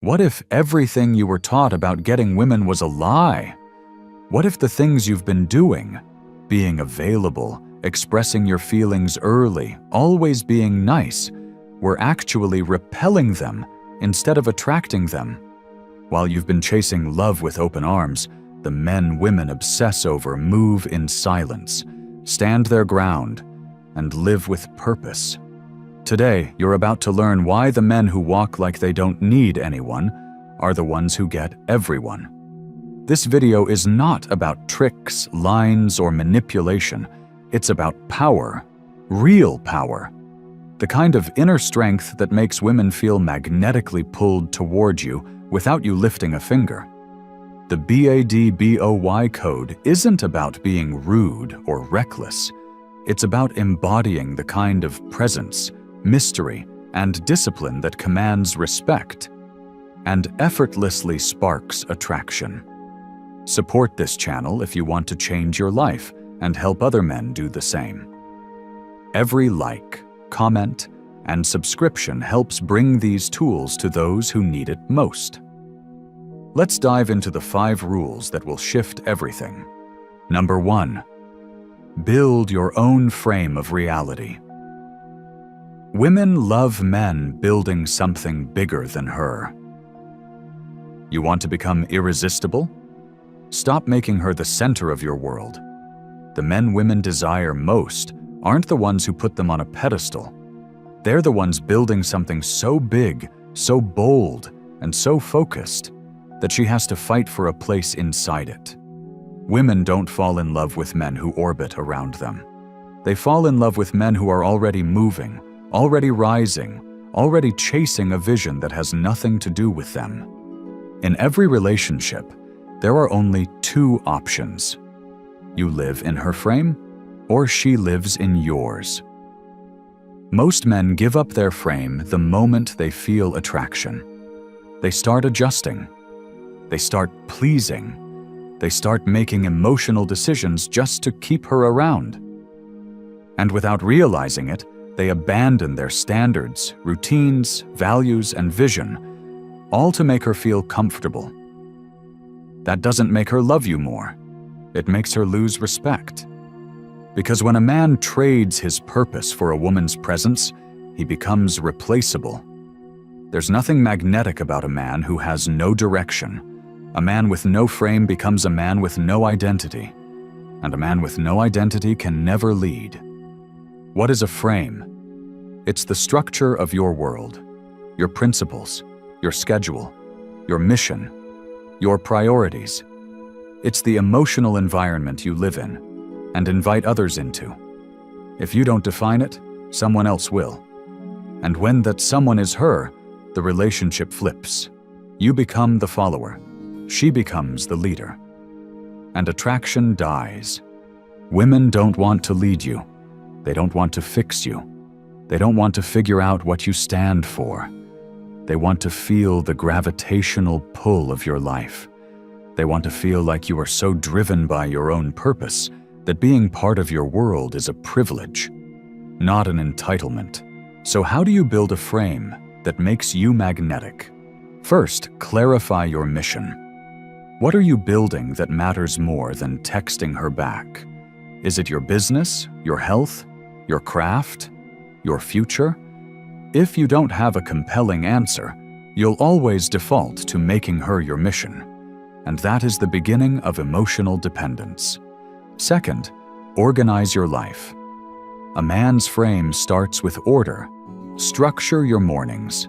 What if everything you were taught about getting women was a lie? What if the things you've been doing, being available, expressing your feelings early, always being nice, were actually repelling them instead of attracting them? While you've been chasing love with open arms, the men women obsess over move in silence, stand their ground, and live with purpose. Today, you're about to learn why the men who walk like they don't need anyone are the ones who get everyone. This video is not about tricks, lines, or manipulation. It's about power, real power. The kind of inner strength that makes women feel magnetically pulled toward you without you lifting a finger. The BADBOY code isn't about being rude or reckless. It's about embodying the kind of presence, mystery, and discipline that commands respect and effortlessly sparks attraction. Support this channel if you want to change your life and help other men do the same. Every like, comment, and subscription helps bring these tools to those who need it most. Let's dive into the 5 rules that will shift everything. Number 1. Build your own frame of reality. Women love men building something bigger than her. You want to become irresistible? Stop making her the center of your world. The men women desire most aren't the ones who put them on a pedestal. They're the ones building something so big, so bold, and so focused that she has to fight for a place inside it. Women don't fall in love with men who orbit around them. They fall in love with men who are already moving, already rising, already chasing a vision that has nothing to do with them. In every relationship, there are only 2 options. You live in her frame, or she lives in yours. Most men give up their frame the moment they feel attraction. They start adjusting. They start pleasing. They start making emotional decisions just to keep her around. And without realizing it, they abandon their standards, routines, values, and vision, all to make her feel comfortable. That doesn't make her love you more. It makes her lose respect. Because when a man trades his purpose for a woman's presence, he becomes replaceable. There's nothing magnetic about a man who has no direction. A man with no frame becomes a man with no identity. And a man with no identity can never lead. What is a frame? It's the structure of your world, your principles, your schedule, your mission, your priorities. It's the emotional environment you live in and invite others into. If you don't define it, someone else will. And when that someone is her, the relationship flips. You become the follower. She becomes the leader. And attraction dies. Women don't want to lead you. They don't want to fix you. They don't want to figure out what you stand for. They want to feel the gravitational pull of your life. They want to feel like you are so driven by your own purpose that being part of your world is a privilege, not an entitlement. So how do you build a frame that makes you magnetic? First, clarify your mission. What are you building that matters more than texting her back? Is it your business, your health, your craft, your future? If you don't have a compelling answer, you'll always default to making her your mission. And that is the beginning of emotional dependence. Second, organize your life. A man's frame starts with order. Structure your mornings.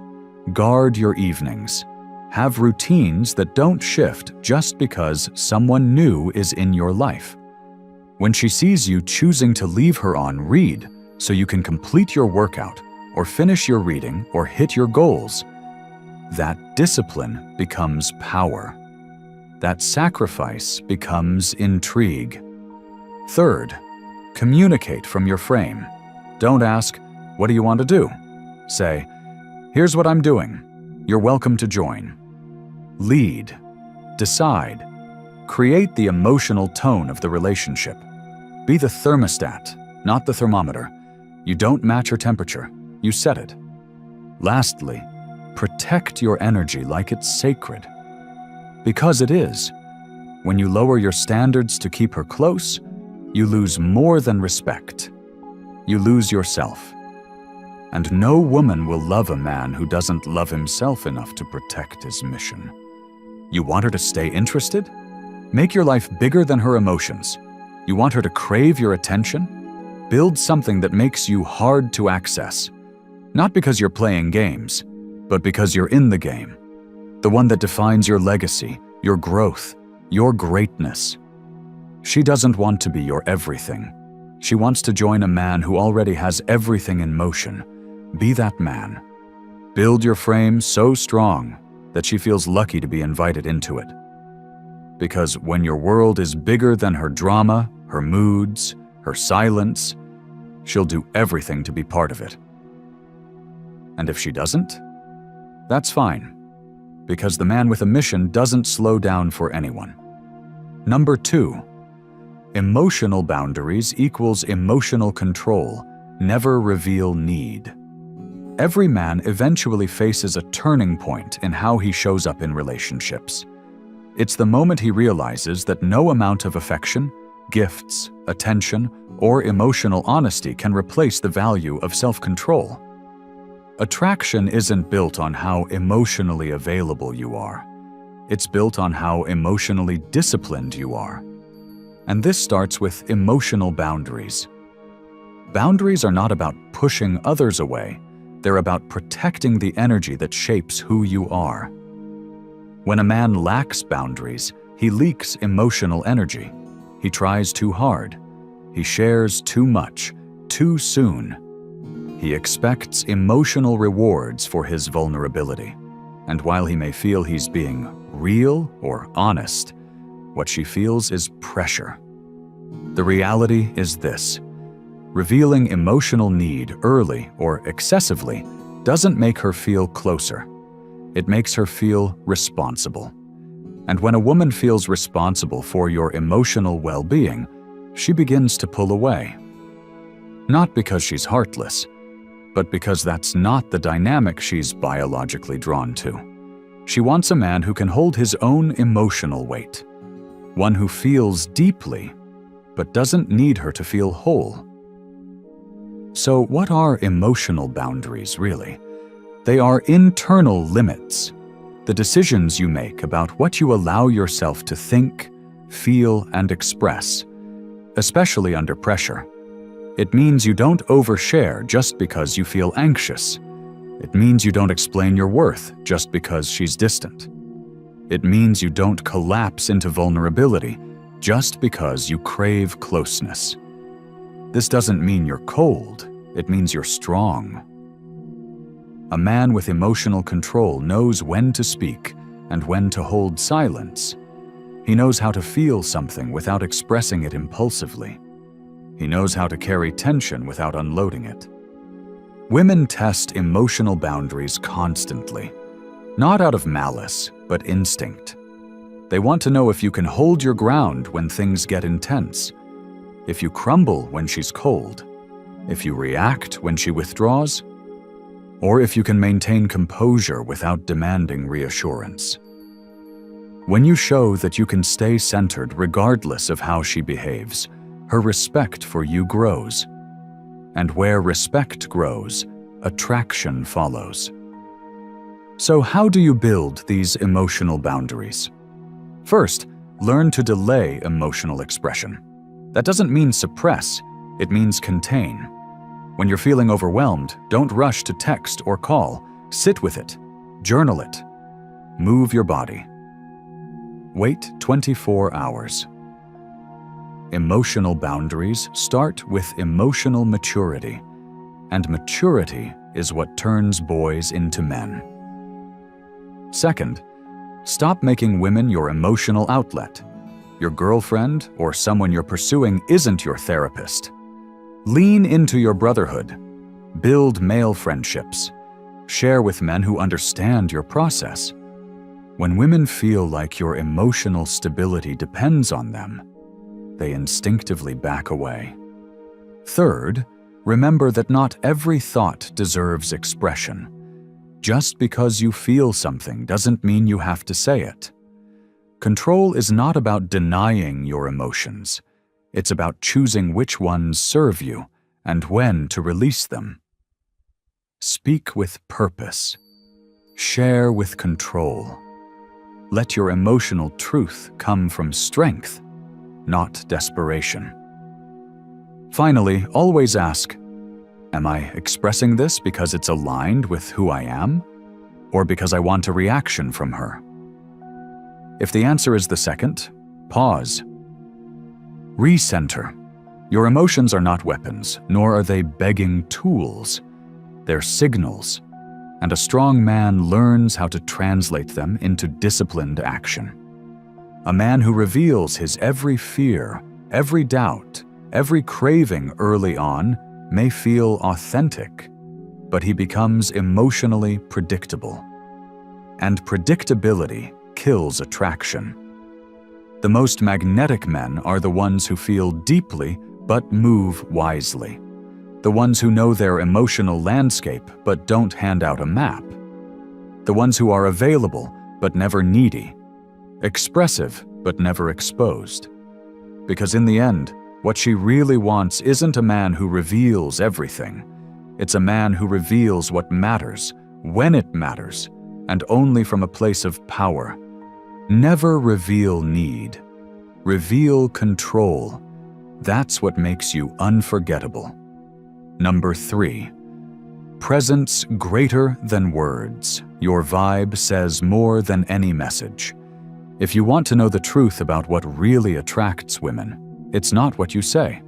Guard your evenings. Have routines that don't shift just because someone new is in your life. When she sees you choosing to leave her on read so you can complete your workout or finish your reading or hit your goals, that discipline becomes power. That sacrifice becomes intrigue. Third, communicate from your frame. Don't ask, "What do you want to do?" Say, "Here's what I'm doing. You're welcome to join." Lead. Decide. Create the emotional tone of the relationship. Be the thermostat, not the thermometer. You don't match her temperature. You set it. Lastly, Protect your energy like it's sacred. Because it is. When you lower your standards to keep her close, you lose more than respect. You lose yourself. And no woman will love a man who doesn't love himself enough to protect his mission. You want her to stay interested? Make your life bigger than her emotions. You want her to crave your attention? Build something that makes you hard to access. Not because you're playing games, but because you're in the game. The one that defines your legacy, your growth, your greatness. She doesn't want to be your everything. She wants to join a man who already has everything in motion. Be that man. Build your frame so strong that she feels lucky to be invited into it. Because when your world is bigger than her drama, her moods, her silence, she'll do everything to be part of it. And if she doesn't, that's fine, because the man with a mission doesn't slow down for anyone. Number 2, emotional boundaries equals emotional control. Never reveal need. Every man eventually faces a turning point in how he shows up in relationships. It's the moment he realizes that no amount of affection, gifts, attention, or emotional honesty can replace the value of self-control. Attraction isn't built on how emotionally available you are. It's built on how emotionally disciplined you are. And this starts with emotional boundaries. Boundaries are not about pushing others away. They're about protecting the energy that shapes who you are. When a man lacks boundaries, he leaks emotional energy. He tries too hard. He shares too much, too soon. He expects emotional rewards for his vulnerability. And while he may feel he's being real or honest, what she feels is pressure. The reality is this: revealing emotional need early or excessively doesn't make her feel closer. It makes her feel responsible. And when a woman feels responsible for your emotional well-being, she begins to pull away. Not because she's heartless, but because that's not the dynamic she's biologically drawn to. She wants a man who can hold his own emotional weight, one who feels deeply, but doesn't need her to feel whole. So what are emotional boundaries, really? They are internal limits, the decisions you make about what you allow yourself to think, feel, and express, especially under pressure. It means you don't overshare just because you feel anxious. It means you don't explain your worth just because she's distant. It means you don't collapse into vulnerability just because you crave closeness. This doesn't mean you're cold, it means you're strong. A man with emotional control knows when to speak and when to hold silence. He knows how to feel something without expressing it impulsively. He knows how to carry tension without unloading it. Women test emotional boundaries constantly, not out of malice, but instinct. They want to know if you can hold your ground when things get intense, if you crumble when she's cold, if you react when she withdraws, or if you can maintain composure without demanding reassurance. When you show that you can stay centered regardless of how she behaves, her respect for you grows. And where respect grows, attraction follows. So how do you build these emotional boundaries? First, learn to delay emotional expression. That doesn't mean suppress, it means contain. When you're feeling overwhelmed, don't rush to text or call. Sit with it. Journal it. Move your body. Wait 24 hours. Emotional boundaries start with emotional maturity, and maturity is what turns boys into men. Second, stop making women your emotional outlet. Your girlfriend or someone you're pursuing isn't your therapist. Lean into your brotherhood. Build male friendships. Share with men who understand your process. When women feel like your emotional stability depends on them, they instinctively back away. Third, remember that not every thought deserves expression. Just because you feel something doesn't mean you have to say it. Control is not about denying your emotions. It's about choosing which ones serve you and when to release them. Speak with purpose. Share with control. Let your emotional truth come from strength, not desperation. Finally, always ask, am I expressing this because it's aligned with who I am, or because I want a reaction from her? If the answer is the second, pause. Recenter. Your emotions are not weapons, nor are they begging tools. They're signals, and a strong man learns how to translate them into disciplined action. A man who reveals his every fear, every doubt, every craving early on may feel authentic, but he becomes emotionally predictable. And predictability kills attraction. The most magnetic men are the ones who feel deeply but move wisely. The ones who know their emotional landscape but don't hand out a map. The ones who are available but never needy. Expressive but never exposed. Because in the end, what she really wants isn't a man who reveals everything. It's a man who reveals what matters, when it matters, and only from a place of power. Never reveal need. Reveal control. That's what makes you unforgettable. Number 3. Presence greater than words. Your vibe says more than any message. If you want to know the truth about what really attracts women, it's not what you say.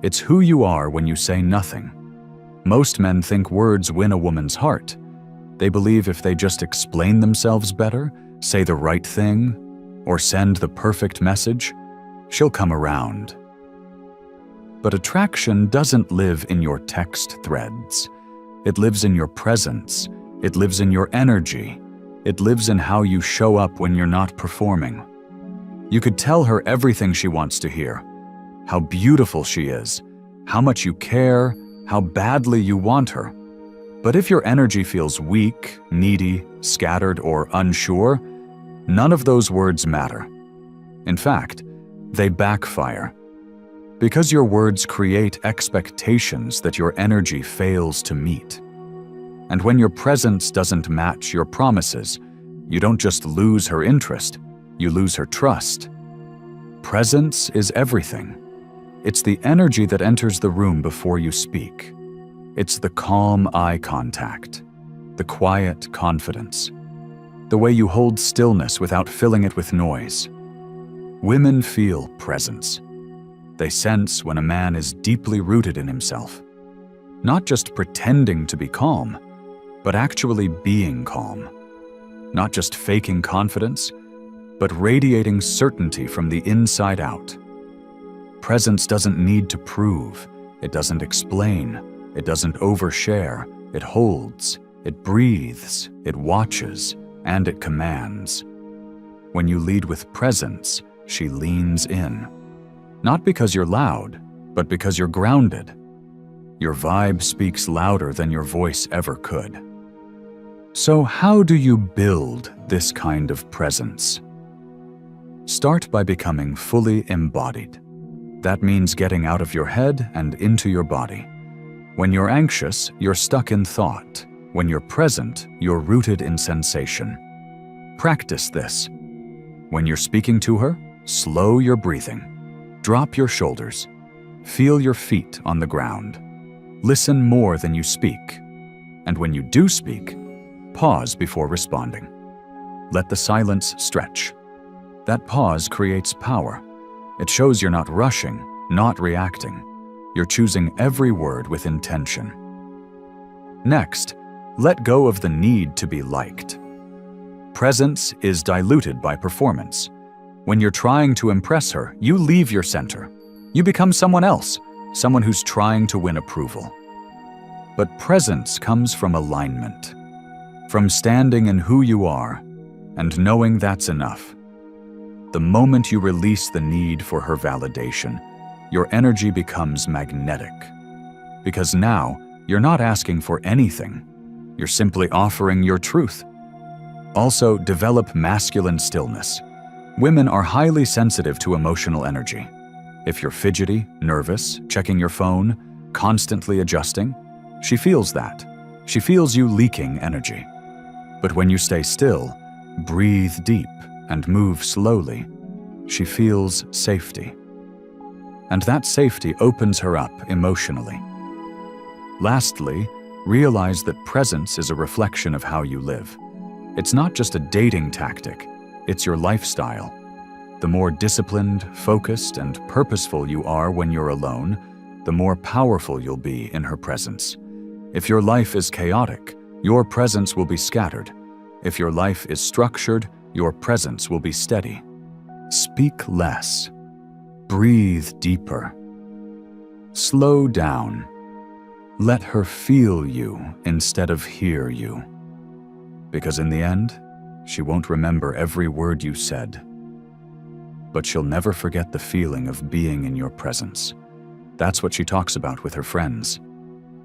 It's who you are when you say nothing. Most men think words win a woman's heart. They believe if they just explain themselves better, say the right thing, or send the perfect message, she'll come around. But attraction doesn't live in your text threads. It lives in your presence. It lives in your energy. It lives in how you show up when you're not performing. You could tell her everything she wants to hear. How beautiful she is, how much you care, how badly you want her. But if your energy feels weak, needy, scattered, or unsure, none of those words matter. In fact, they backfire. Because your words create expectations that your energy fails to meet. And when your presence doesn't match your promises, you don't just lose her interest, you lose her trust. Presence is everything. It's the energy that enters the room before you speak. It's the calm eye contact, the quiet confidence, the way you hold stillness without filling it with noise. Women feel presence. They sense when a man is deeply rooted in himself, not just pretending to be calm, but actually being calm. Not just faking confidence, but radiating certainty from the inside out. Presence doesn't need to prove, it doesn't explain, it doesn't overshare, it holds, it breathes, it watches, and it commands. When you lead with presence, she leans in. Not because you're loud, but because you're grounded. Your vibe speaks louder than your voice ever could. So how do you build this kind of presence? Start by becoming fully embodied. That means getting out of your head and into your body. When you're anxious, you're stuck in thought. When you're present, you're rooted in sensation. Practice this. When you're speaking to her, slow your breathing. Drop your shoulders. Feel your feet on the ground. Listen more than you speak. And when you do speak, pause before responding. Let the silence stretch. That pause creates power. It shows you're not rushing, not reacting. You're choosing every word with intention. Next, let go of the need to be liked. Presence is diluted by performance. When you're trying to impress her, you leave your center. You become someone else, someone who's trying to win approval. But presence comes from alignment, from standing in who you are and knowing that's enough. The moment you release the need for her validation, your energy becomes magnetic. Because now, you're not asking for anything. You're simply offering your truth. Also, develop masculine stillness. Women are highly sensitive to emotional energy. If you're fidgety, nervous, checking your phone, constantly adjusting, she feels that. She feels you leaking energy. But when you stay still, breathe deep, and move slowly, she feels safety. And that safety opens her up emotionally. Lastly, realize that presence is a reflection of how you live. It's not just a dating tactic, it's your lifestyle. The more disciplined, focused, and purposeful you are when you're alone, the more powerful you'll be in her presence. If your life is chaotic, your presence will be scattered. If your life is structured, your presence will be steady. Speak less. Breathe deeper. Slow down. Let her feel you instead of hear you. Because in the end, she won't remember every word you said, but she'll never forget the feeling of being in your presence. That's what she talks about with her friends.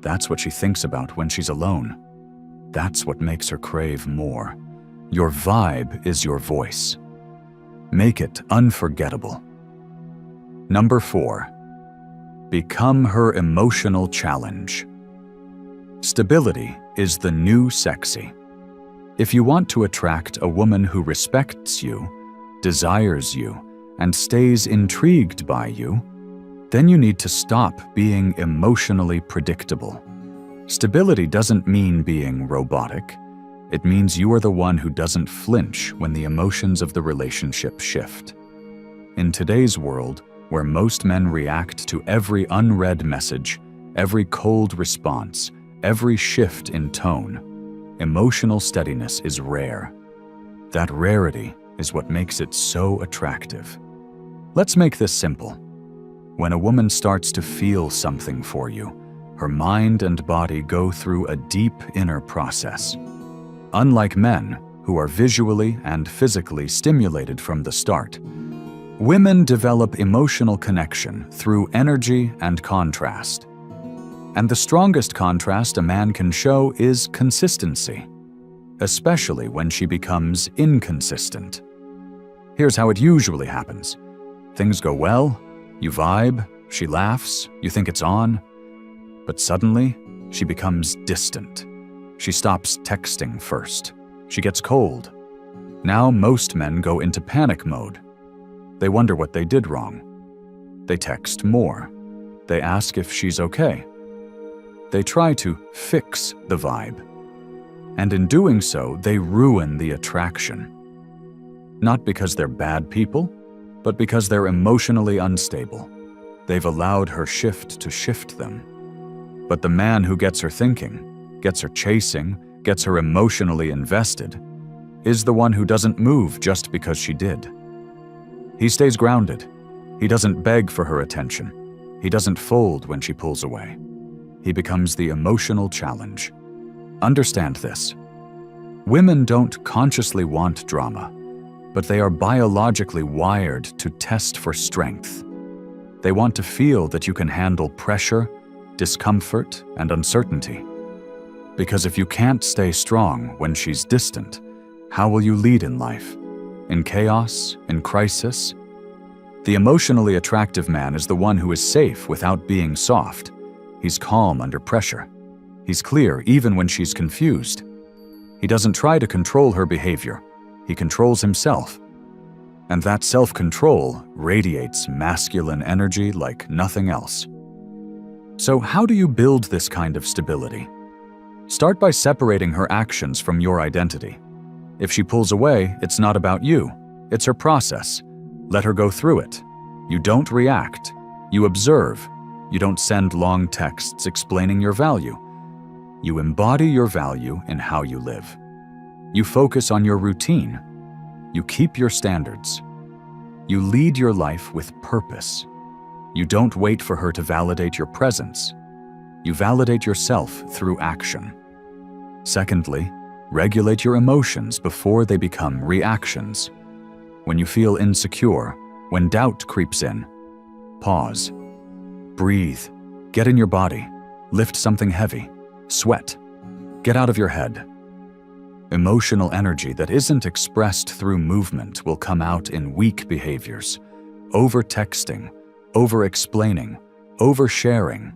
That's what she thinks about when she's alone. That's what makes her crave more. Your vibe is your voice. Make it unforgettable. Number 4, become her emotional challenge. Stability is the new sexy. If you want to attract a woman who respects you, desires you, and stays intrigued by you, then you need to stop being emotionally predictable. Stability doesn't mean being robotic. It means you are the one who doesn't flinch when the emotions of the relationship shift. In today's world, where most men react to every unread message, every cold response, every shift in tone, emotional steadiness is rare. That rarity is what makes it so attractive. Let's make this simple. When a woman starts to feel something for you, her mind and body go through a deep inner process. Unlike men, who are visually and physically stimulated from the start, women develop emotional connection through energy and contrast. And the strongest contrast a man can show is consistency, especially when she becomes inconsistent. Here's how it usually happens. Things go well, you vibe, she laughs, you think it's on, but suddenly she becomes distant. She stops texting first. She gets cold. Now most men go into panic mode. They wonder what they did wrong. They text more. They ask if she's okay. They try to fix the vibe. And in doing so, they ruin the attraction. Not because they're bad people, but because they're emotionally unstable. They've allowed her shift to shift them. But the man who gets her thinking, gets her chasing, gets her emotionally invested, is the one who doesn't move just because she did. He stays grounded. He doesn't beg for her attention. He doesn't fold when she pulls away. He becomes the emotional challenge. Understand this. Women don't consciously want drama, but they are biologically wired to test for strength. They want to feel that you can handle pressure, discomfort, and uncertainty. Because if you can't stay strong when she's distant, how will you lead in life? In chaos? In crisis? The emotionally attractive man is the one who is safe without being soft. He's calm under pressure. He's clear even when she's confused. He doesn't try to control her behavior. He controls himself. And that self-control radiates masculine energy like nothing else. So how do you build this kind of stability? Start by separating her actions from your identity. If she pulls away, it's not about you. It's her process. Let her go through it. You don't react. You observe. You don't send long texts explaining your value. You embody your value in how you live. You focus on your routine. You keep your standards. You lead your life with purpose. You don't wait for her to validate your presence. You validate yourself through action. Secondly, regulate your emotions before they become reactions. When you feel insecure, when doubt creeps in, pause. Breathe. Get in your body. Lift something heavy. Sweat. Get out of your head. Emotional energy that isn't expressed through movement will come out in weak behaviors, over-texting, over-explaining, over-sharing.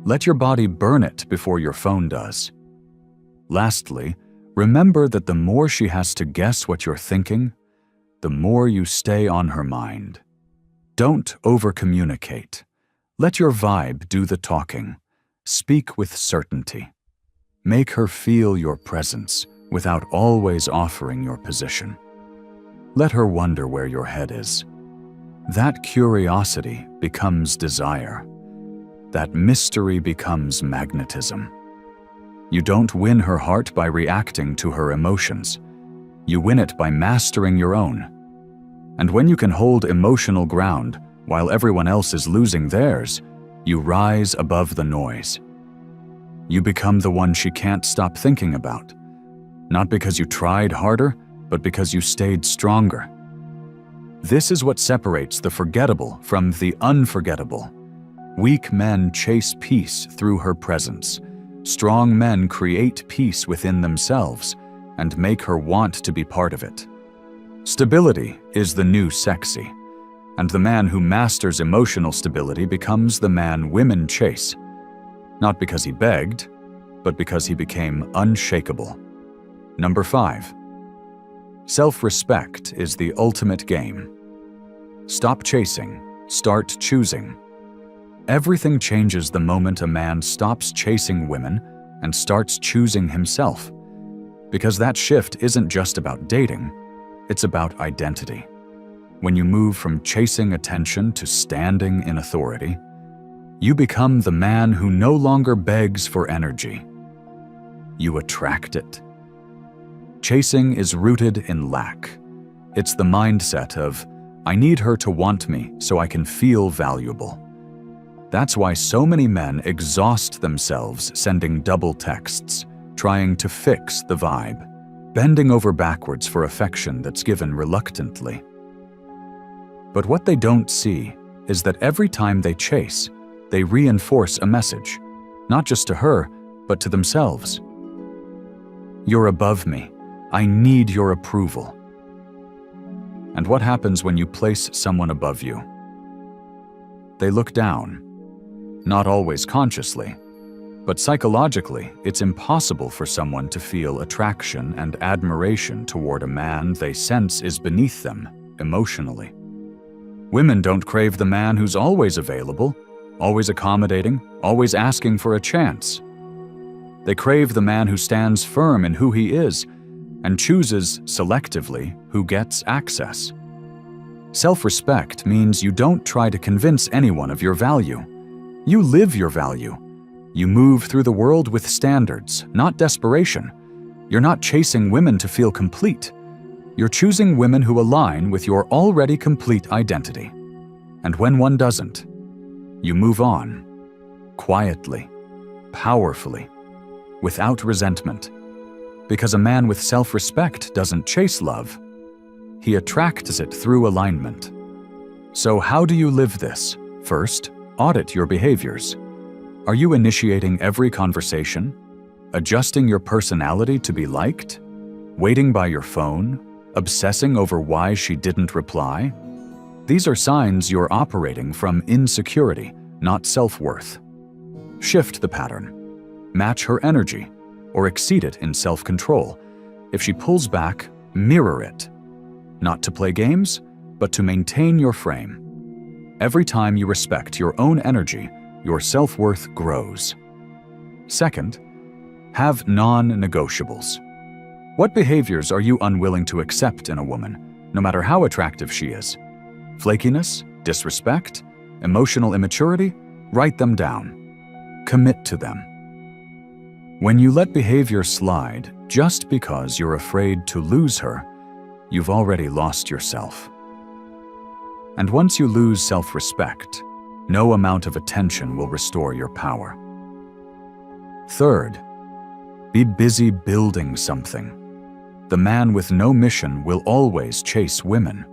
Let your body burn it before your phone does. Lastly, remember that the more she has to guess what you're thinking, the more you stay on her mind. Don't over-communicate. Let your vibe do the talking. Speak with certainty. Make her feel your presence without always offering your position. Let her wonder where your head is. That curiosity becomes desire. That mystery becomes magnetism. You don't win her heart by reacting to her emotions. You win it by mastering your own. And when you can hold emotional ground while everyone else is losing theirs, you rise above the noise. You become the one she can't stop thinking about. Not because you tried harder, but because you stayed stronger. This is what separates the forgettable from the unforgettable. Weak men chase peace through her presence. Strong men create peace within themselves and make her want to be part of it. Stability is the new sexy, and the man who masters emotional stability becomes the man women chase. Not because he begged, but because he became unshakable. Number 5. Self-respect is the ultimate game. Stop chasing, start choosing. Everything changes the moment a man stops chasing women and starts choosing himself. Because that shift isn't just about dating, it's about identity. When you move from chasing attention to standing in authority, you become the man who no longer begs for energy. You attract it. Chasing is rooted in lack. It's the mindset of, I need her to want me so I can feel valuable. That's why so many men exhaust themselves sending double texts, trying to fix the vibe, bending over backwards for affection that's given reluctantly. But what they don't see is that every time they chase, they reinforce a message, not just to her, but to themselves. You're above me. I need your approval. And what happens when you place someone above you? They look down. Not always consciously, but psychologically, it's impossible for someone to feel attraction and admiration toward a man they sense is beneath them emotionally. Women don't crave the man who's always available, always accommodating, always asking for a chance. They crave the man who stands firm in who he is and chooses selectively who gets access. Self-respect means you don't try to convince anyone of your value. You live your value. You move through the world with standards, not desperation. You're not chasing women to feel complete. You're choosing women who align with your already complete identity. And when one doesn't, you move on, quietly, powerfully, without resentment. Because a man with self-respect doesn't chase love. He attracts it through alignment. So how do you live this? First, audit your behaviors. Are you initiating every conversation? Adjusting your personality to be liked? Waiting by your phone? Obsessing over why she didn't reply? These are signs you're operating from insecurity, not self-worth. Shift the pattern. Match her energy, or exceed it in self-control. If she pulls back, mirror it. Not to play games, but to maintain your frame. Every time you respect your own energy, your self-worth grows. Second, have non-negotiables. What behaviors are you unwilling to accept in a woman, no matter how attractive she is? Flakiness, disrespect, emotional immaturity? Write them down. Commit to them. When you let behavior slide just because you're afraid to lose her, you've already lost yourself. And once you lose self-respect, no amount of attention will restore your power. Third, be busy building something. The man with no mission will always chase women.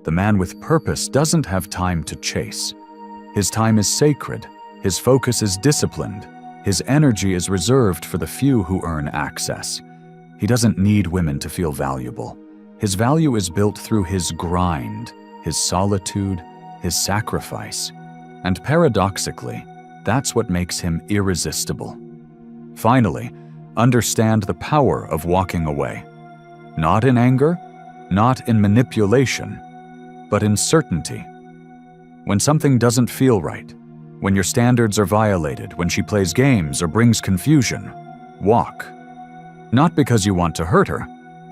The man with purpose doesn't have time to chase. His time is sacred, his focus is disciplined, His energy is reserved for the few who earn access. He doesn't need women to feel valuable. His value is built through his grind, his solitude, his sacrifice. And paradoxically, that's what makes him irresistible. Finally, understand the power of walking away. Not in anger, not in manipulation, but in certainty. When something doesn't feel right, when your standards are violated, when she plays games or brings confusion, walk. Not because you want to hurt her,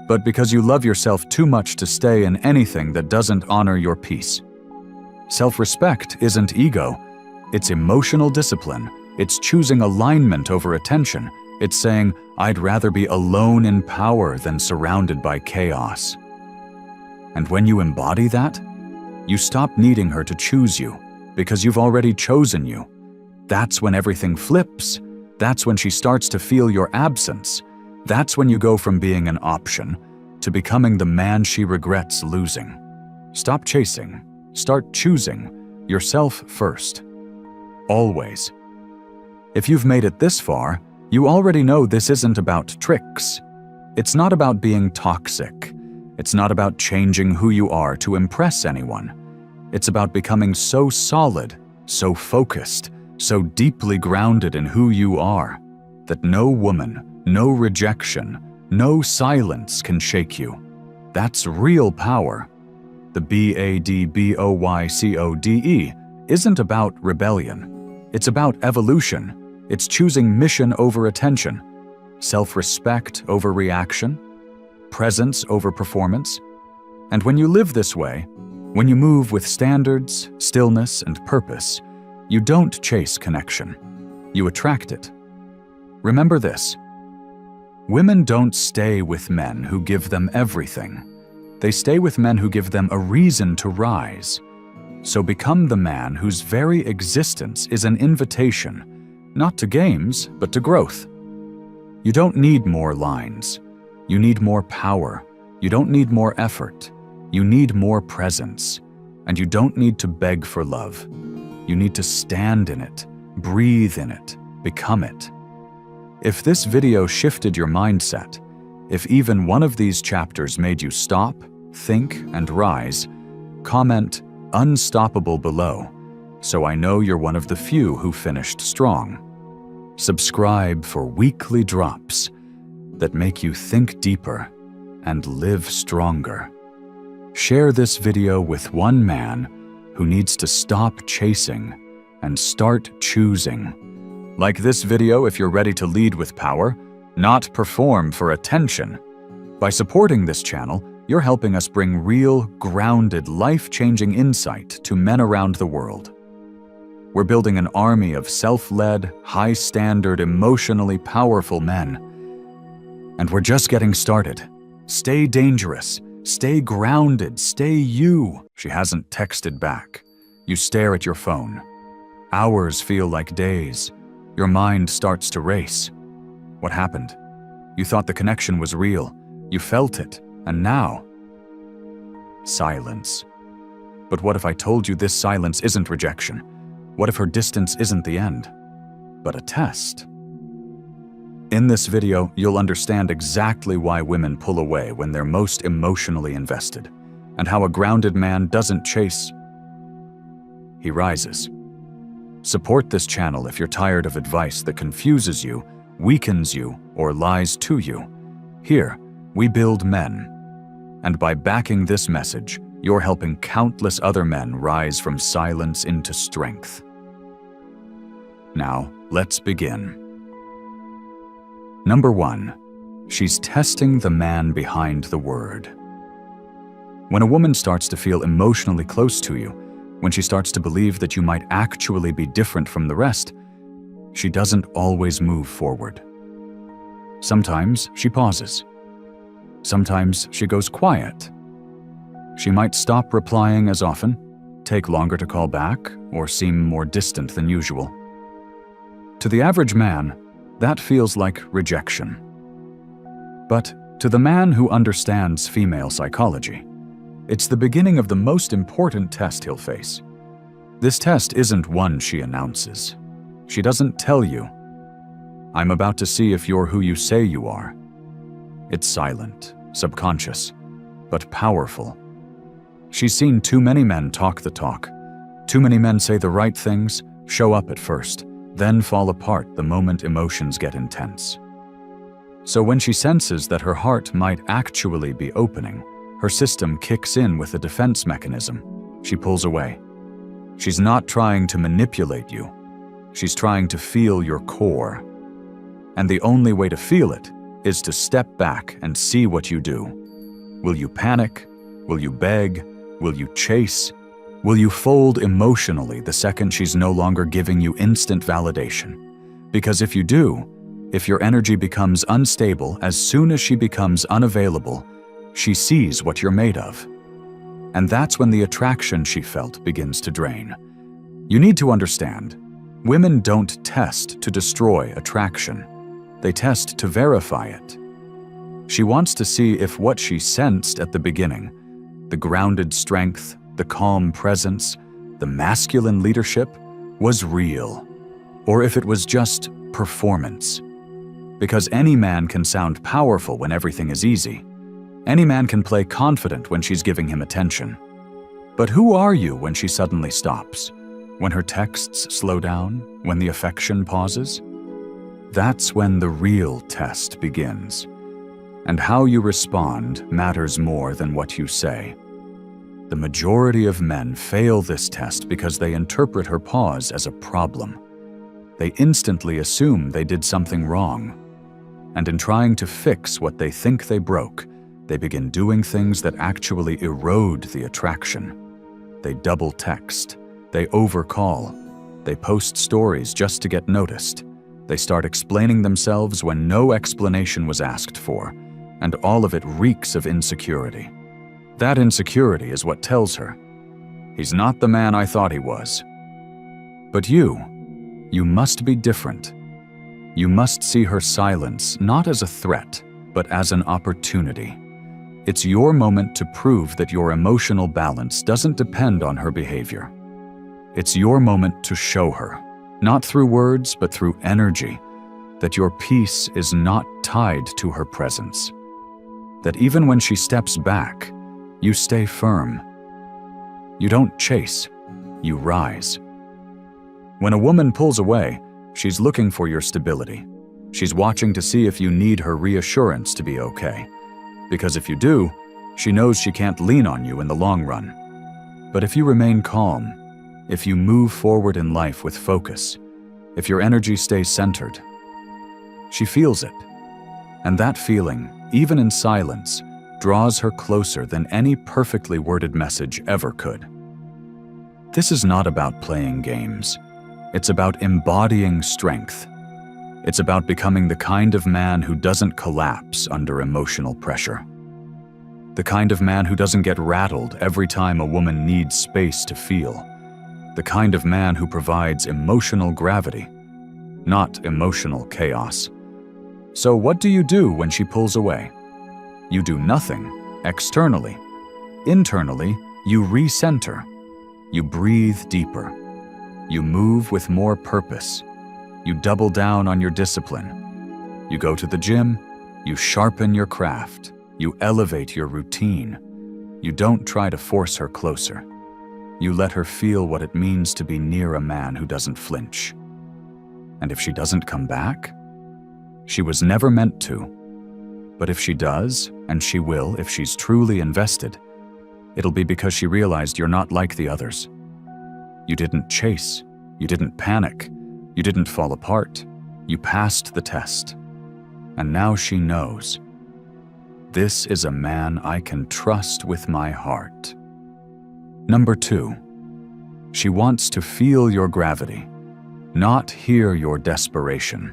but because you love yourself too much to stay in anything that doesn't honor your peace. Self-respect isn't ego, it's emotional discipline. It's choosing alignment over attention. It's saying, I'd rather be alone in power than surrounded by chaos. And when you embody that, you stop needing her to choose you because you've already chosen you. That's when everything flips. That's when she starts to feel your absence. That's when you go from being an option to becoming the man she regrets losing. Stop chasing. Start choosing yourself first. Always. If you've made it this far, you already know this isn't about tricks. It's not about being toxic. It's not about changing who you are to impress anyone. It's about becoming so solid, so focused, so deeply grounded in who you are, that no woman, no rejection, no silence can shake you. That's real power. The BADBOYCODE isn't about rebellion. It's about evolution. It's choosing mission over attention, self-respect over reaction, presence over performance. And when you live this way, when you move with standards, stillness, and purpose, you don't chase connection. You attract it. Remember this. Women don't stay with men who give them everything. They stay with men who give them a reason to rise. So become the man whose very existence is an invitation, not to games, but to growth. You don't need more lines. You need more power. You don't need more effort. You need more presence. And you don't need to beg for love. You need to stand in it, breathe in it, become it. If this video shifted your mindset, if even one of these chapters made you stop, think, and rise, comment "Unstoppable" below, so I know you're one of the few who finished strong. Subscribe for weekly drops that make you think deeper and live stronger. Share this video with one man who needs to stop chasing and start choosing. Like this video if you're ready to lead with power, not perform for attention. By supporting this channel, you're helping us bring real, grounded, life-changing insight to men around the world. We're building an army of self-led, high-standard, emotionally powerful men. And we're just getting started. Stay dangerous. Stay grounded. Stay you. She hasn't texted back. You stare at your phone. Hours feel like days. Your mind starts to race. What happened? You thought the connection was real. You felt it. And now? Silence. But what if I told you this silence isn't rejection? What if her distance isn't the end, but a test? In this video, you'll understand exactly why women pull away when they're most emotionally invested, and how a grounded man doesn't chase. He rises. Support this channel if you're tired of advice that confuses you, weakens you, or lies to you. Here, we build men. And by backing this message, you're helping countless other men rise from silence into strength. Now, let's begin. Number 1. She's testing the man behind the word. When a woman starts to feel emotionally close to you, when she starts to believe that you might actually be different from the rest, she doesn't always move forward. Sometimes she pauses. Sometimes she goes quiet. She might stop replying as often, take longer to call back, or seem more distant than usual. To the average man, that feels like rejection. But to the man who understands female psychology, it's the beginning of the most important test he'll face. This test isn't one she announces. She doesn't tell you. I'm about to see if you're who you say you are. It's silent, subconscious, but powerful. She's seen too many men talk the talk. Too many men say the right things, show up at first, then fall apart the moment emotions get intense. So when she senses that her heart might actually be opening, her system kicks in with a defense mechanism. She pulls away. She's not trying to manipulate you. She's trying to feel your core. And the only way to feel it is to step back and see what you do. Will you panic? Will you beg? Will you chase? Will you fold emotionally the second she's no longer giving you instant validation? Because if you do, if your energy becomes unstable as soon as she becomes unavailable, she sees what you're made of. And that's when the attraction she felt begins to drain. You need to understand, women don't test to destroy attraction. They test to verify it. She wants to see if what she sensed at the beginning, the grounded strength, the calm presence, the masculine leadership, was real, or if it was just performance. Because any man can sound powerful when everything is easy. Any man can play confident when she's giving him attention. But who are you when she suddenly stops? When her texts slow down? When the affection pauses? That's when the real test begins. And how you respond matters more than what you say. The majority of men fail this test because they interpret her pause as a problem. They instantly assume they did something wrong. And in trying to fix what they think they broke, they begin doing things that actually erode the attraction. They double text, they overcall, they post stories just to get noticed. They start explaining themselves when no explanation was asked for, and all of it reeks of insecurity. That insecurity is what tells her, he's not the man I thought he was. But you must be different. You must see her silence not as a threat, but as an opportunity. It's your moment to prove that your emotional balance doesn't depend on her behavior. It's your moment to show her, not through words, but through energy, that your peace is not tied to her presence. That even when she steps back, you stay firm. You don't chase, you rise. When a woman pulls away, she's looking for your stability. She's watching to see if you need her reassurance to be okay. Because if you do, she knows she can't lean on you in the long run. But if you remain calm, if you move forward in life with focus, if your energy stays centered, she feels it. And that feeling, even in silence, draws her closer than any perfectly worded message ever could. This is not about playing games. It's about embodying strength. It's about becoming the kind of man who doesn't collapse under emotional pressure. The kind of man who doesn't get rattled every time a woman needs space to feel. The kind of man who provides emotional gravity, not emotional chaos. So what do you do when she pulls away? You do nothing externally. Internally, you recenter. You breathe deeper. You move with more purpose. You double down on your discipline. You go to the gym. You sharpen your craft. You elevate your routine. You don't try to force her closer. You let her feel what it means to be near a man who doesn't flinch. And if she doesn't come back, she was never meant to. But if she does, and she will if she's truly invested, it'll be because she realized you're not like the others. You didn't chase. You didn't panic. You didn't fall apart. You passed the test. And now she knows. This is a man I can trust with my heart. Number 2, she wants to feel your gravity, not hear your desperation.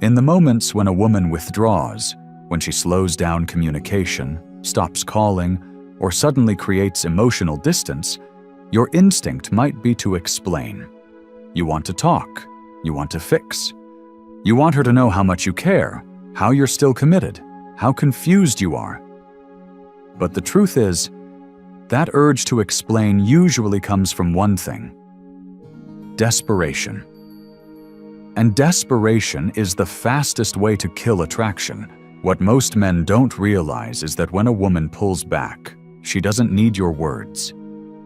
In the moments when a woman withdraws, when she slows down communication, stops calling, or suddenly creates emotional distance, your instinct might be to explain. You want to talk. You want to fix. You want her to know how much you care, how you're still committed, how confused you are. But the truth is, that urge to explain usually comes from one thing: desperation. And desperation is the fastest way to kill attraction. What most men don't realize is that when a woman pulls back, she doesn't need your words.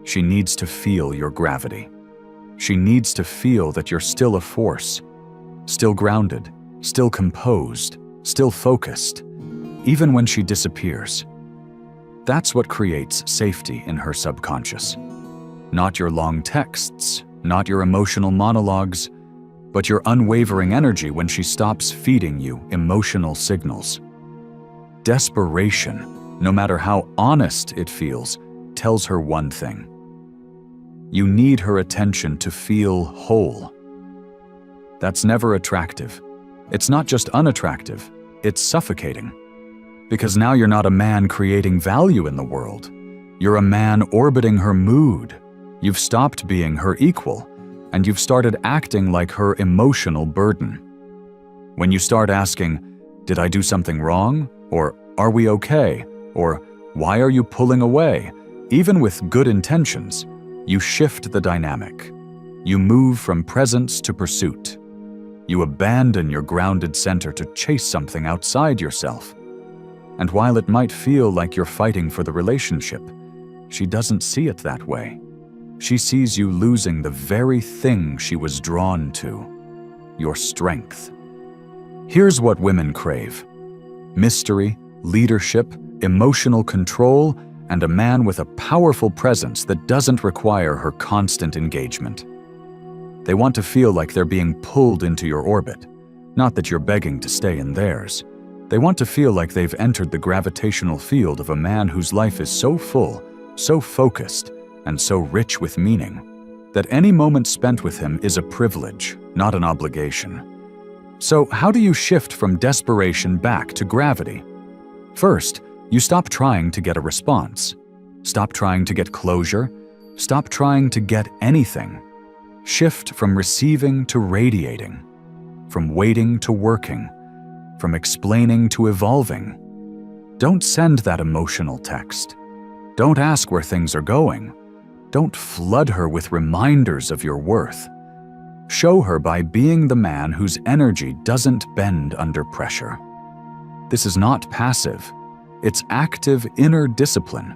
She needs to feel your gravity. She needs to feel that you're still a force, still grounded, still composed, still focused, even when she disappears. That's what creates safety in her subconscious. Not your long texts, not your emotional monologues, but your unwavering energy when she stops feeding you emotional signals. Desperation, no matter how honest it feels, tells her one thing. You need her attention to feel whole. That's never attractive. It's not just unattractive, it's suffocating. Because now you're not a man creating value in the world. You're a man orbiting her mood. You've stopped being her equal, and you've started acting like her emotional burden. When you start asking, "Did I do something wrong?" or "Are we okay?" or "Why are you pulling away?" even with good intentions, you shift the dynamic. You move from presence to pursuit. You abandon your grounded center to chase something outside yourself. And while it might feel like you're fighting for the relationship, she doesn't see it that way. She sees you losing the very thing she was drawn to, your strength. Here's what women crave: mystery, leadership, emotional control, and a man with a powerful presence that doesn't require her constant engagement. They want to feel like they're being pulled into your orbit, not that you're begging to stay in theirs. They want to feel like they've entered the gravitational field of a man whose life is so full, so focused, and so rich with meaning, that any moment spent with him is a privilege, not an obligation. So how do you shift from desperation back to gravity? First, you stop trying to get a response. Stop trying to get closure. Stop trying to get anything. Shift from receiving to radiating, from waiting to working, from explaining to evolving. Don't send that emotional text. Don't ask where things are going. Don't flood her with reminders of your worth. Show her by being the man whose energy doesn't bend under pressure. This is not passive. It's active inner discipline.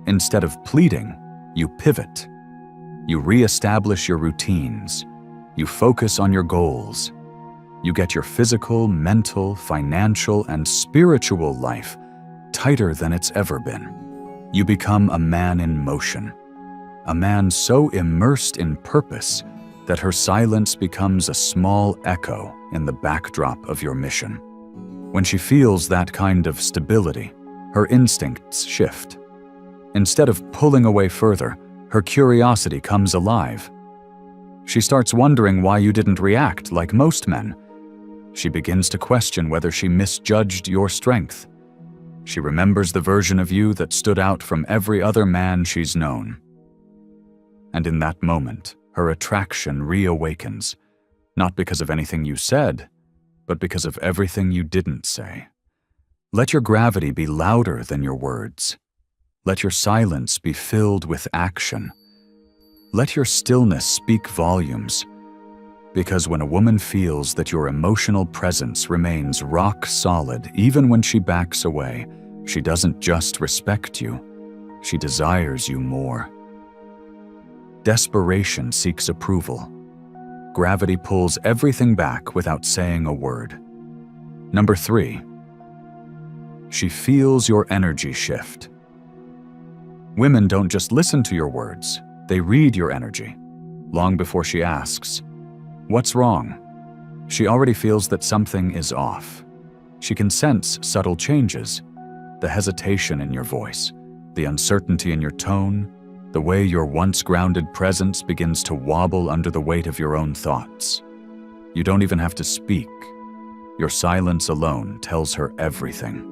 Instead of pleading, you pivot. You reestablish your routines. You focus on your goals. You get your physical, mental, financial, and spiritual life tighter than it's ever been. You become a man in motion. A man so immersed in purpose that her silence becomes a small echo in the backdrop of your mission. When she feels that kind of stability, her instincts shift. Instead of pulling away further, her curiosity comes alive. She starts wondering why you didn't react like most men. She begins to question whether she misjudged your strength. She remembers the version of you that stood out from every other man she's known. And in that moment, her attraction reawakens, not because of anything you said, but because of everything you didn't say. Let your gravity be louder than your words. Let your silence be filled with action. Let your stillness speak volumes. Because when a woman feels that your emotional presence remains rock solid even when she backs away, she doesn't just respect you, she desires you more. Desperation seeks approval. Gravity pulls everything back without saying a word. Number 3. She feels your energy shift. Women don't just listen to your words, they read your energy. Long before she asks, "What's wrong?" she already feels that something is off. She can sense subtle changes, the hesitation in your voice, the uncertainty in your tone, the way your once grounded presence begins to wobble under the weight of your own thoughts. You don't even have to speak. Your silence alone tells her everything.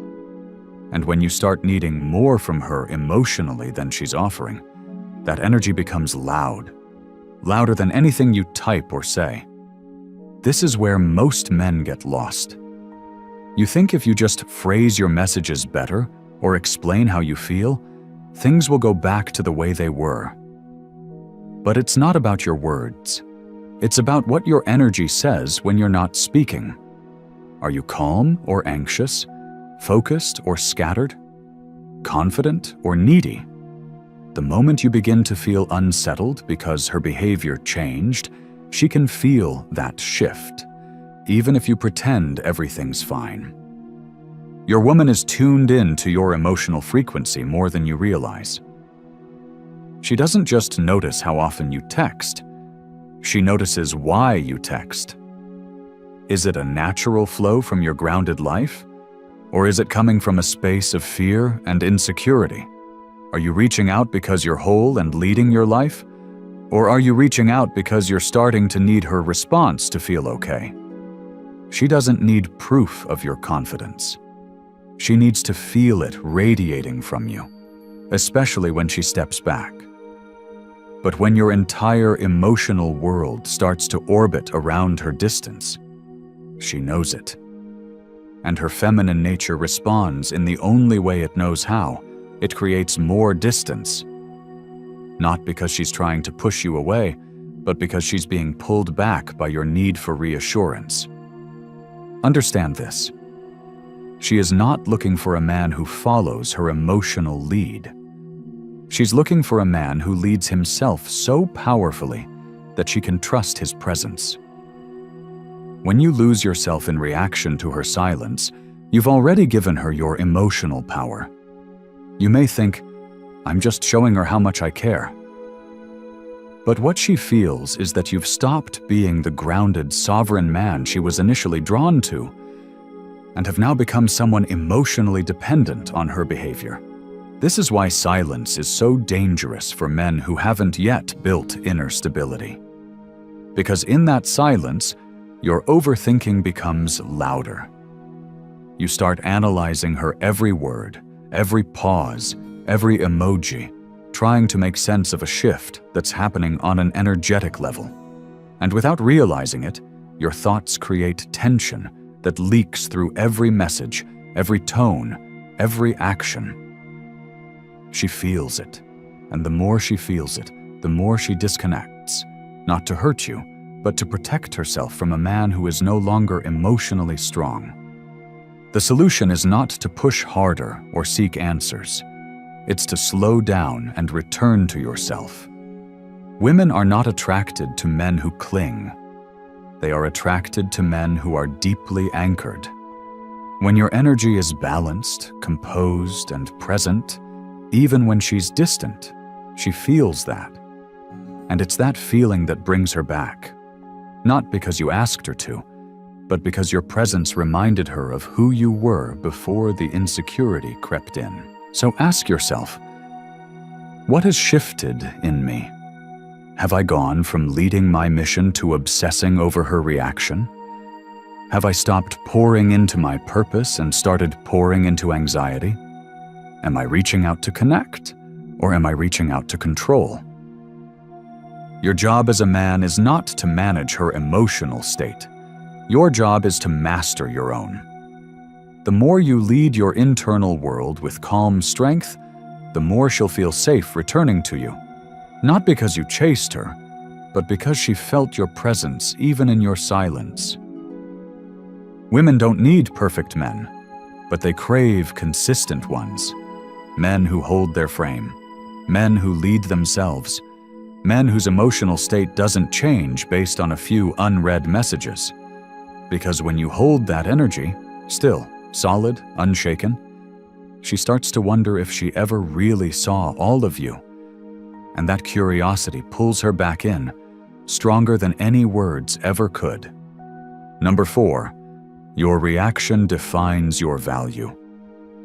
And when you start needing more from her emotionally than she's offering, that energy becomes loud, louder than anything you type or say. This is where most men get lost. You think if you just phrase your messages better or explain how you feel, things will go back to the way they were. But it's not about your words. It's about what your energy says when you're not speaking. Are you calm or anxious, focused or scattered, confident or needy? The moment you begin to feel unsettled because her behavior changed, she can feel that shift, even if you pretend everything's fine. Your woman is tuned in to your emotional frequency more than you realize. She doesn't just notice how often you text. She notices why you text. Is it a natural flow from your grounded life? Or is it coming from a space of fear and insecurity? Are you reaching out because you're whole and leading your life? Or are you reaching out because you're starting to need her response to feel okay? She doesn't need proof of your confidence. She needs to feel it radiating from you, especially when she steps back. But when your entire emotional world starts to orbit around her distance, she knows it. And her feminine nature responds in the only way it knows how. It creates more distance. Not because she's trying to push you away, but because she's being pulled back by your need for reassurance. Understand this. She is not looking for a man who follows her emotional lead. She's looking for a man who leads himself so powerfully that she can trust his presence. When you lose yourself in reaction to her silence, you've already given her your emotional power. You may think, I'm just showing her how much I care. But what she feels is that you've stopped being the grounded, sovereign man she was initially drawn to, and have now become someone emotionally dependent on her behavior. This is why silence is so dangerous for men who haven't yet built inner stability. Because in that silence, your overthinking becomes louder. You start analyzing her every word, every pause, every emoji, trying to make sense of a shift that's happening on an energetic level. And without realizing it, your thoughts create tension that leaks through every message, every tone, every action. She feels it, and the more she feels it, the more she disconnects, not to hurt you, but to protect herself from a man who is no longer emotionally strong. The solution is not to push harder or seek answers. It's to slow down and return to yourself. Women are not attracted to men who cling. They are attracted to men who are deeply anchored. When your energy is balanced, composed, and present, even when she's distant, she feels that. And it's that feeling that brings her back. Not because you asked her to, but because your presence reminded her of who you were before the insecurity crept in. So ask yourself, what has shifted in me? Have I gone from leading my mission to obsessing over her reaction? Have I stopped pouring into my purpose and started pouring into anxiety? Am I reaching out to connect, or am I reaching out to control? Your job as a man is not to manage her emotional state. Your job is to master your own. The more you lead your internal world with calm strength, the more she'll feel safe returning to you. Not because you chased her, but because she felt your presence even in your silence. Women don't need perfect men, but they crave consistent ones. Men who hold their frame, men who lead themselves, men whose emotional state doesn't change based on a few unread messages. Because when you hold that energy, still, solid, unshaken, she starts to wonder if she ever really saw all of you. And that curiosity pulls her back in, stronger than any words ever could. Number 4, your reaction defines your value.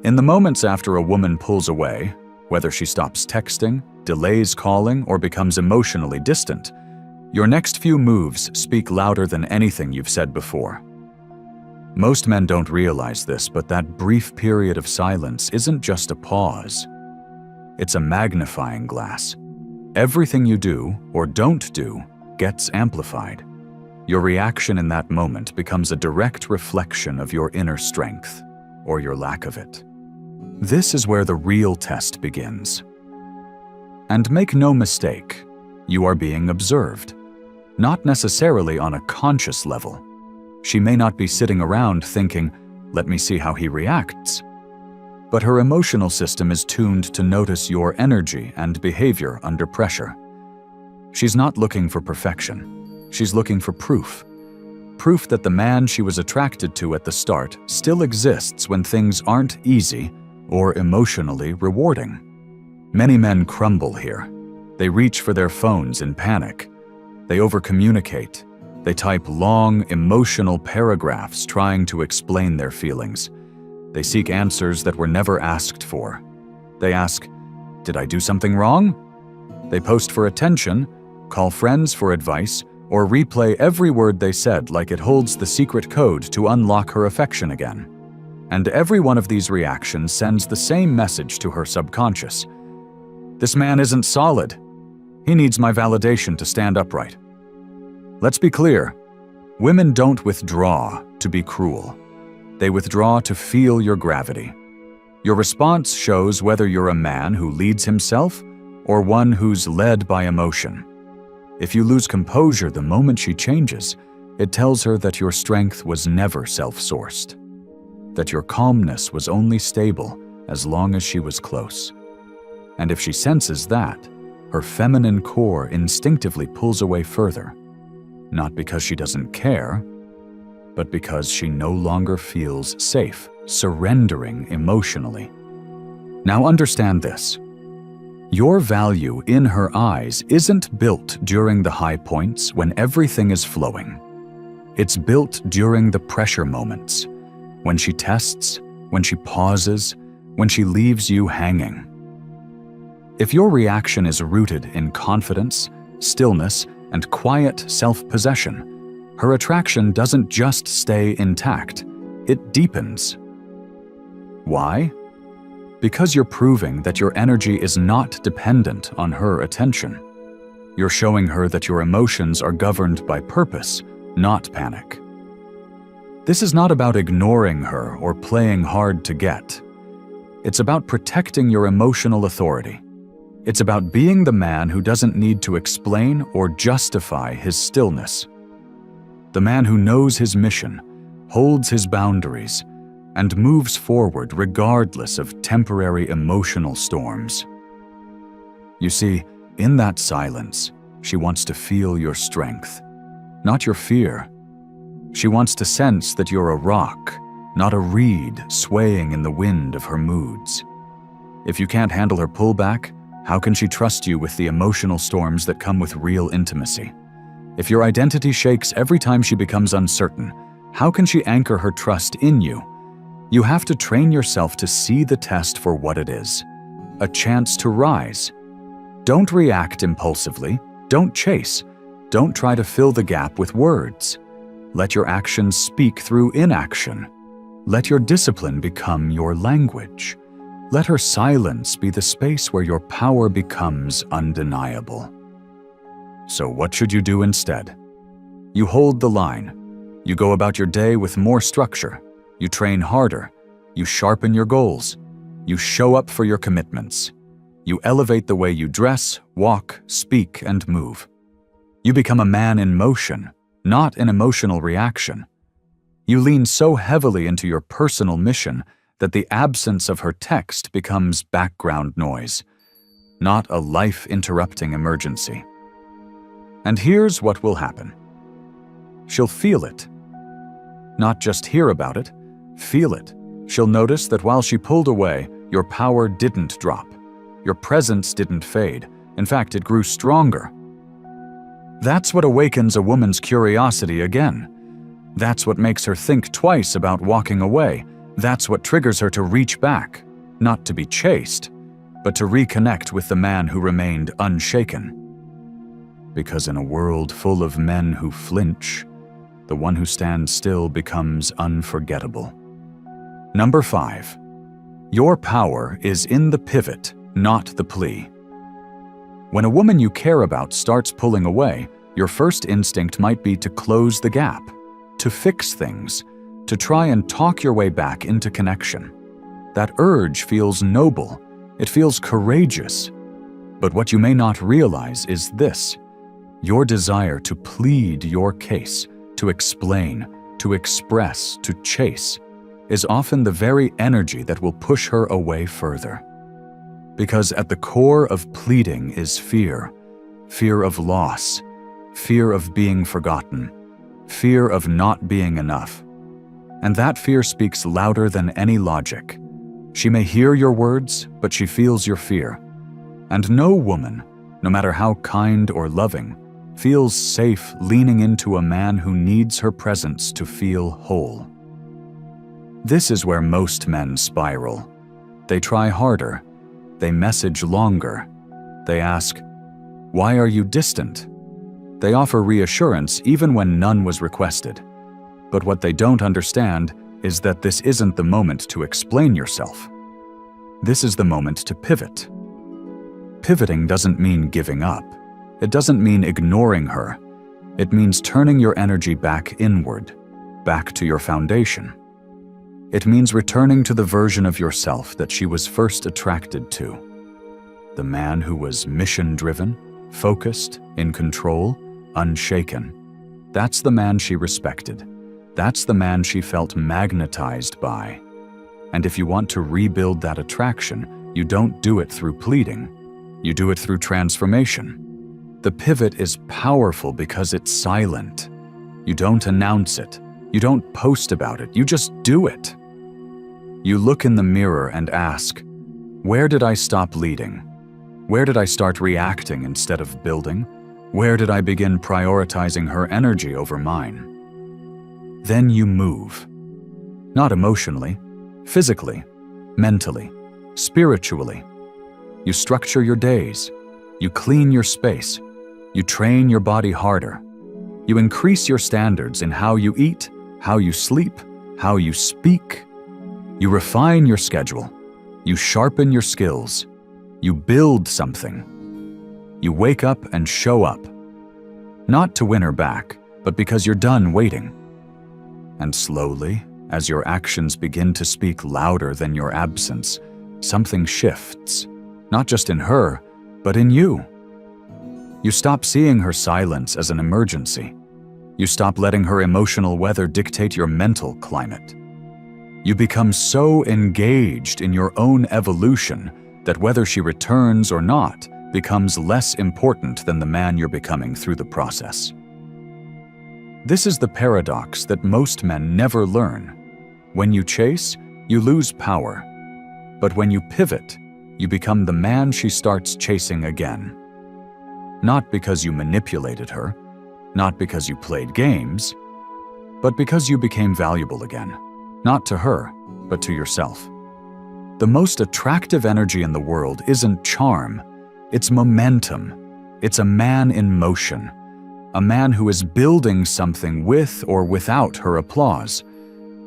In the moments after a woman pulls away, whether she stops texting, delays calling, or becomes emotionally distant, your next few moves speak louder than anything you've said before. Most men don't realize this, but that brief period of silence isn't just a pause. It's a magnifying glass. Everything you do or don't do gets amplified. Your reaction in that moment becomes a direct reflection of your inner strength, or your lack of it. This is where the real test begins. And make no mistake, you are being observed. not necessarily on a conscious level. She may not be sitting around thinking, "Let me see how he reacts." But her emotional system is tuned to notice your energy and behavior under pressure. She's not looking for perfection. She's looking for proof. Proof that the man she was attracted to at the start still exists when things aren't easy or emotionally rewarding. Many men crumble here. They reach for their phones in panic. They overcommunicate. They type long, emotional paragraphs trying to explain their feelings. They seek answers that were never asked for. They ask, "Did I do something wrong?" They post for attention, call friends for advice, or replay every word they said like it holds the secret code to unlock her affection again. And every one of these reactions sends the same message to her subconscious. This man isn't solid. He needs my validation to stand upright. Let's be clear. Women don't withdraw to be cruel. They withdraw to feel your gravity. Your response shows whether you're a man who leads himself or one who's led by emotion. If you lose composure the moment she changes, it tells her that your strength was never self-sourced, that your calmness was only stable as long as she was close. And if she senses that, her feminine core instinctively pulls away further, not because she doesn't care, but because she no longer feels safe, surrendering emotionally. Now understand this. Your value in her eyes isn't built during the high points when everything is flowing. It's built during the pressure moments, when she tests, when she pauses, when she leaves you hanging. If your reaction is rooted in confidence, stillness, and quiet self-possession, her attraction doesn't just stay intact, it deepens. Why? Because you're proving that your energy is not dependent on her attention. You're showing her that your emotions are governed by purpose, not panic. This is not about ignoring her or playing hard to get. It's about protecting your emotional authority. It's about being the man who doesn't need to explain or justify his stillness. The man who knows his mission, holds his boundaries, and moves forward regardless of temporary emotional storms. You see, in that silence, she wants to feel your strength, not your fear. She wants to sense that you're a rock, not a reed swaying in the wind of her moods. If you can't handle her pullback, how can she trust you with the emotional storms that come with real intimacy? If your identity shakes every time she becomes uncertain, how can she anchor her trust in you? You have to train yourself to see the test for what it is, a chance to rise. Don't react impulsively, don't chase, don't try to fill the gap with words. Let your actions speak through inaction. Let your discipline become your language. Let her silence be the space where your power becomes undeniable. So what should you do instead? You hold the line. You go about your day with more structure. You train harder. You sharpen your goals. You show up for your commitments. You elevate the way you dress, walk, speak, and move. You become a man in motion, not an emotional reaction. You lean so heavily into your personal mission that the absence of her text becomes background noise, not a life-interrupting emergency. And here's what will happen. She'll feel it. Not just hear about it, feel it. She'll notice that while she pulled away, your power didn't drop. Your presence didn't fade. In fact, it grew stronger. That's what awakens a woman's curiosity again. That's what makes her think twice about walking away. That's what triggers her to reach back, not to be chased, but to reconnect with the man who remained unshaken. Because in a world full of men who flinch, the one who stands still becomes unforgettable. Number 5. Your power is in the pivot, not the plea. When a woman you care about starts pulling away, your first instinct might be to close the gap, to fix things, to try and talk your way back into connection. That urge feels noble. It feels courageous. But what you may not realize is this. Your desire to plead your case, to explain, to express, to chase, is often the very energy that will push her away further. Because at the core of pleading is fear, fear of loss, fear of being forgotten, fear of not being enough. And that fear speaks louder than any logic. She may hear your words, but she feels your fear. And no woman, no matter how kind or loving, feels safe leaning into a man who needs her presence to feel whole. This is where most men spiral. They try harder. They message longer. They ask, "Why are you distant?" They offer reassurance even when none was requested. But what they don't understand is that this isn't the moment to explain yourself. This is the moment to pivot. Pivoting doesn't mean giving up. It doesn't mean ignoring her. It means turning your energy back inward, back to your foundation. It means returning to the version of yourself that she was first attracted to. The man who was mission-driven, focused, in control, unshaken. That's the man she respected. That's the man she felt magnetized by. And if you want to rebuild that attraction, you don't do it through pleading. You do it through transformation. The pivot is powerful because it's silent. You don't announce it. You don't post about it. You just do it. You look in the mirror and ask, where did I stop leading? Where did I start reacting instead of building? Where did I begin prioritizing her energy over mine? Then you move. Not emotionally, physically, mentally, spiritually. You structure your days. You clean your space. You train your body harder. You increase your standards in how you eat, how you sleep, how you speak. You refine your schedule. You sharpen your skills. You build something. You wake up and show up. Not to win her back, but because you're done waiting. And slowly, as your actions begin to speak louder than your absence, something shifts, not just in her, but in you. You stop seeing her silence as an emergency. You stop letting her emotional weather dictate your mental climate. You become so engaged in your own evolution that whether she returns or not becomes less important than the man you're becoming through the process. This is the paradox that most men never learn. When you chase, you lose power. But when you pivot, you become the man she starts chasing again. Not because you manipulated her, not because you played games, but because you became valuable again, not to her, but to yourself. The most attractive energy in the world isn't charm, it's momentum. It's a man in motion, a man who is building something with or without her applause,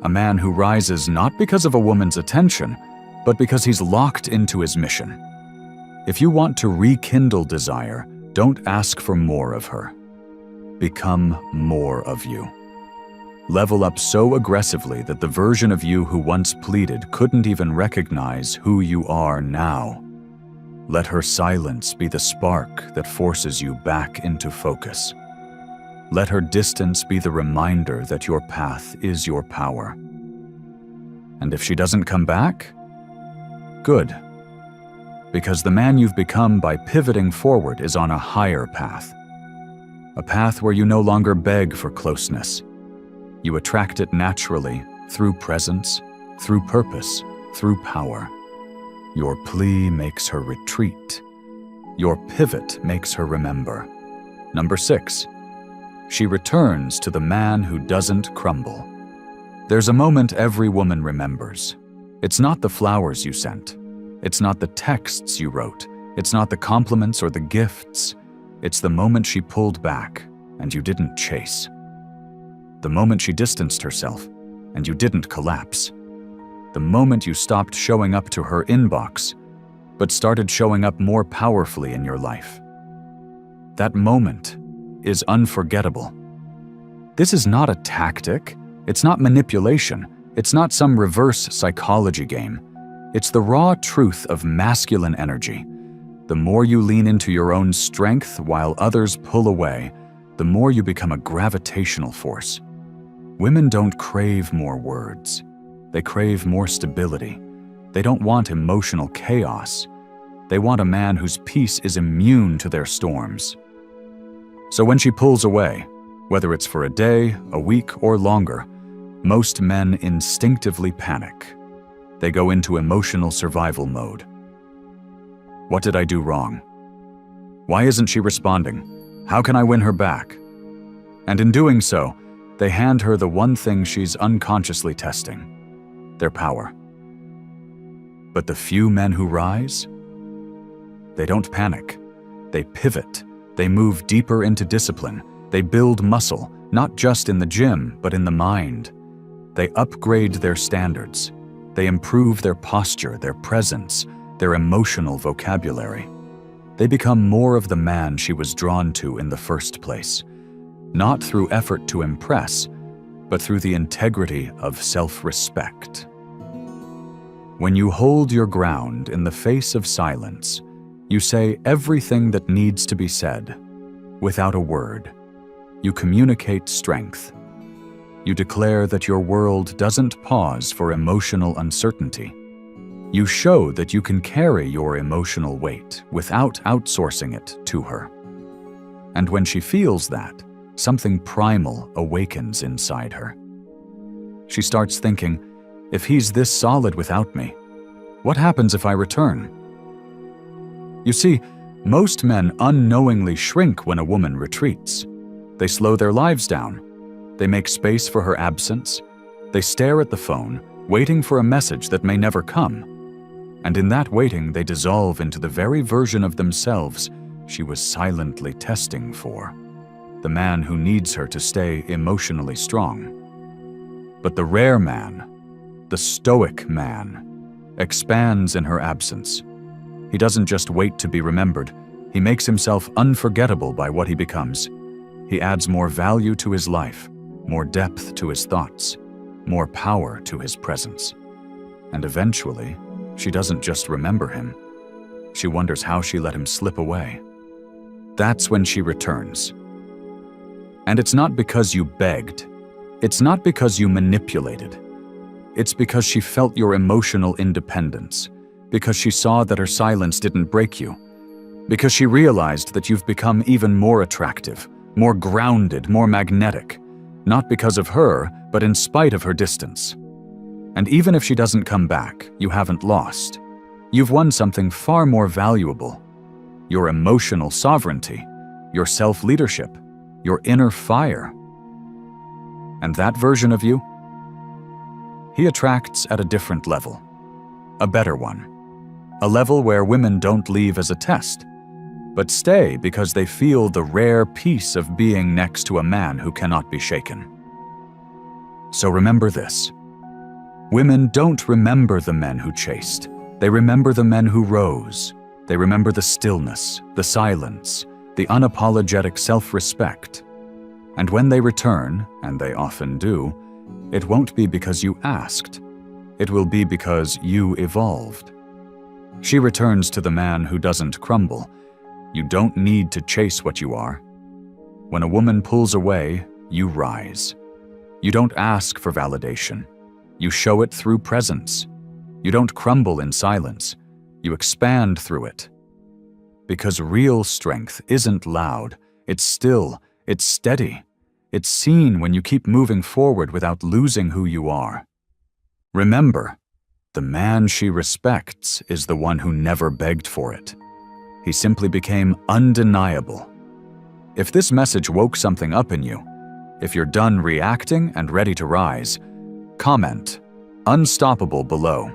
a man who rises not because of a woman's attention, but because he's locked into his mission. If you want to rekindle desire, don't ask for more of her. Become more of you. Level up so aggressively that the version of you who once pleaded couldn't even recognize who you are now. Let her silence be the spark that forces you back into focus. Let her distance be the reminder that your path is your power. And if she doesn't come back, good. Because the man you've become by pivoting forward is on a higher path. A path where you no longer beg for closeness. You attract it naturally through presence, through purpose, through power. Your plea makes her retreat. Your pivot makes her remember. Number 6, she returns to the man who doesn't crumble. There's a moment every woman remembers. It's not the flowers you sent. It's not the texts you wrote. It's not the compliments or the gifts. It's the moment she pulled back and you didn't chase. The moment she distanced herself and you didn't collapse. The moment you stopped showing up to her inbox, but started showing up more powerfully in your life. That moment is unforgettable. This is not a tactic. It's not manipulation. It's not some reverse psychology game. It's the raw truth of masculine energy. The more you lean into your own strength while others pull away, the more you become a gravitational force. Women don't crave more words. They crave more stability. They don't want emotional chaos. They want a man whose peace is immune to their storms. So when she pulls away, whether it's for a day, a week, or longer, most men instinctively panic. They go into emotional survival mode. What did I do wrong? Why isn't she responding? How can I win her back? And in doing so, they hand her the one thing she's unconsciously testing: their power. But the few men who rise? They don't panic. They pivot. They move deeper into discipline. They build muscle, not just in the gym, but in the mind. They upgrade their standards. They improve their posture, their presence, their emotional vocabulary. They become more of the man she was drawn to in the first place, not through effort to impress, but through the integrity of self-respect. When you hold your ground in the face of silence, you say everything that needs to be said, without a word. You communicate strength. You declare that your world doesn't pause for emotional uncertainty. You show that you can carry your emotional weight without outsourcing it to her. And when she feels that, something primal awakens inside her. She starts thinking, if he's this solid without me, what happens if I return? You see, most men unknowingly shrink when a woman retreats. They slow their lives down. They make space for her absence. They stare at the phone, waiting for a message that may never come. And in that waiting, they dissolve into the very version of themselves she was silently testing for, the man who needs her to stay emotionally strong. But the rare man, the stoic man, expands in her absence. He doesn't just wait to be remembered. He makes himself unforgettable by what he becomes. He adds more value to his life, more depth to his thoughts, more power to his presence. And eventually, she doesn't just remember him. She wonders how she let him slip away. That's when she returns. And it's not because you begged. It's not because you manipulated. It's because she felt your emotional independence, because she saw that her silence didn't break you, because she realized that you've become even more attractive, more grounded, more magnetic, not because of her, but in spite of her distance. And even if she doesn't come back, you haven't lost. You've won something far more valuable: your emotional sovereignty, your self-leadership, your inner fire. And that version of you? He attracts at a different level, a better one, a level where women don't leave as a test, but stay because they feel the rare peace of being next to a man who cannot be shaken. So remember this. Women don't remember the men who chased. They remember the men who rose. They remember the stillness, the silence, the unapologetic self-respect. And when they return, and they often do, it won't be because you asked. It will be because you evolved. She returns to the man who doesn't crumble. You don't need to chase what you are. When a woman pulls away, you rise. You don't ask for validation. You show it through presence. You don't crumble in silence. You expand through it. Because real strength isn't loud. It's still. It's steady. It's seen when you keep moving forward without losing who you are. Remember, the man she respects is the one who never begged for it. He simply became undeniable. If this message woke something up in you, if you're done reacting and ready to rise, comment "Unstoppable" below.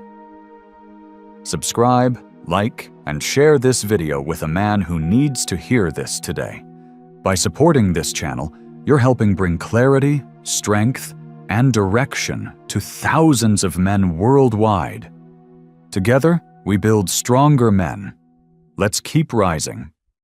Subscribe, like, and share this video with a man who needs to hear this today. By supporting this channel, you're helping bring clarity, strength, and direction to thousands of men worldwide. Together, we build stronger men. Let's keep rising.